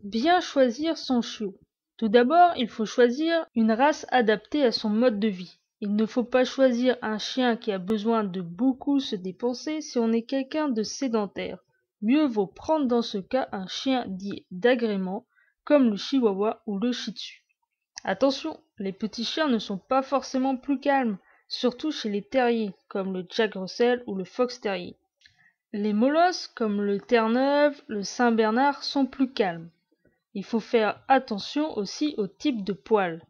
Bien choisir son chiot. Tout d'abord, il faut choisir une race adaptée à son mode de vie. Il ne faut pas choisir un chien qui a besoin de beaucoup se dépenser si on est quelqu'un de sédentaire. Mieux vaut prendre dans ce cas un chien dit d'agrément, comme le chihuahua ou le shih tzu. Attention, les petits chiens ne sont pas forcément plus calmes, surtout chez les terriers, comme le Jack Russell ou le Fox Terrier. Les molosses, comme le Terre-Neuve, le Saint-Bernard, sont plus calmes. Il faut faire attention aussi au type de poils.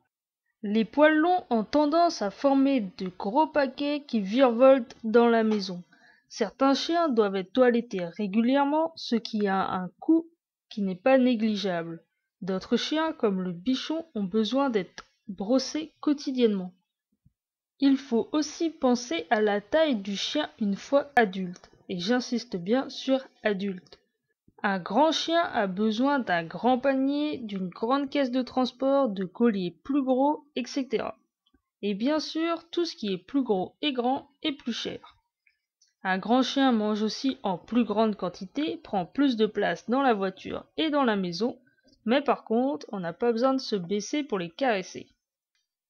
Les poils longs ont tendance à former de gros paquets qui virevoltent dans la maison. Certains chiens doivent être toilettés régulièrement, ce qui a un coût qui n'est pas négligeable. D'autres chiens, comme le bichon, ont besoin d'être brossés quotidiennement. Il faut aussi penser à la taille du chien une fois adulte, et j'insiste bien sur adulte. Un grand chien a besoin d'un grand panier, d'une grande caisse de transport, de colliers plus gros, etc. Et bien sûr, tout ce qui est plus gros et grand est plus cher. Un grand chien mange aussi en plus grande quantité, prend plus de place dans la voiture et dans la maison, mais par contre, on n'a pas besoin de se baisser pour les caresser.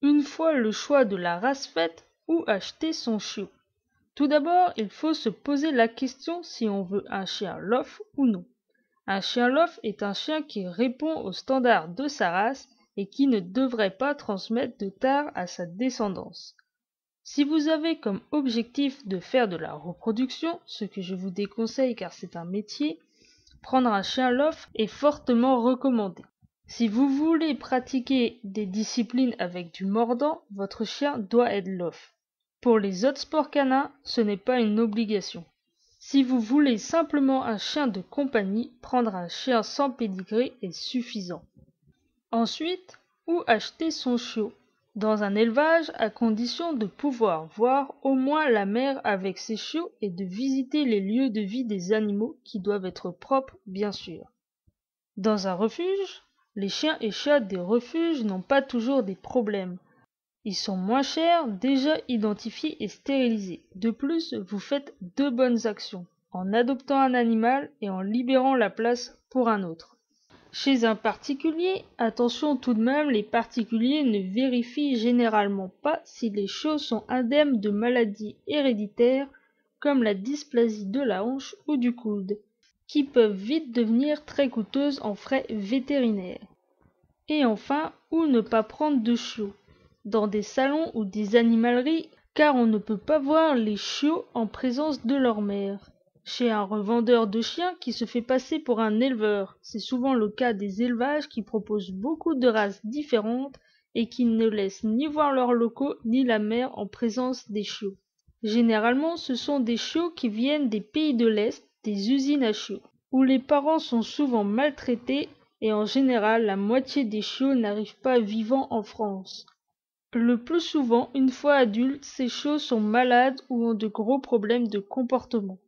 Une fois le choix de la race faite, où acheter son chiot? Tout d'abord, il faut se poser la question si on veut un chien lof ou non. Un chien lof est un chien qui répond aux standards de sa race et qui ne devrait pas transmettre de tare à sa descendance. Si vous avez comme objectif de faire de la reproduction, ce que je vous déconseille car c'est un métier, prendre un chien lof est fortement recommandé. Si vous voulez pratiquer des disciplines avec du mordant, votre chien doit être lof. Pour les autres sports canins, ce n'est pas une obligation. Si vous voulez simplement un chien de compagnie, prendre un chien sans pédigré est suffisant. Ensuite, où acheter son chiot? Dans un élevage, à condition de pouvoir voir au moins la mère avec ses chiots et de visiter les lieux de vie des animaux qui doivent être propres, bien sûr. Dans un refuge, les chiens et chats des refuges n'ont pas toujours des problèmes. Ils sont moins chers, déjà identifiés et stérilisés. De plus, vous faites deux bonnes actions, en adoptant un animal et en libérant la place pour un autre. Chez un particulier, attention tout de même, les particuliers ne vérifient généralement pas si les chiots sont indemnes de maladies héréditaires comme la dysplasie de la hanche ou du coude, qui peuvent vite devenir très coûteuses en frais vétérinaires. Et enfin, où ne pas prendre de chiots? Dans des salons ou des animaleries, car on ne peut pas voir les chiots en présence de leur mère. Chez un revendeur de chiens qui se fait passer pour un éleveur, c'est souvent le cas des élevages qui proposent beaucoup de races différentes et qui ne laissent ni voir leurs locaux ni la mère en présence des chiots. Généralement, ce sont des chiots qui viennent des pays de l'Est, des usines à chiots, où les parents sont souvent maltraités et en général la moitié des chiots n'arrivent pas vivants en France. Le plus souvent, une fois adultes, ces chiots sont malades ou ont de gros problèmes de comportement.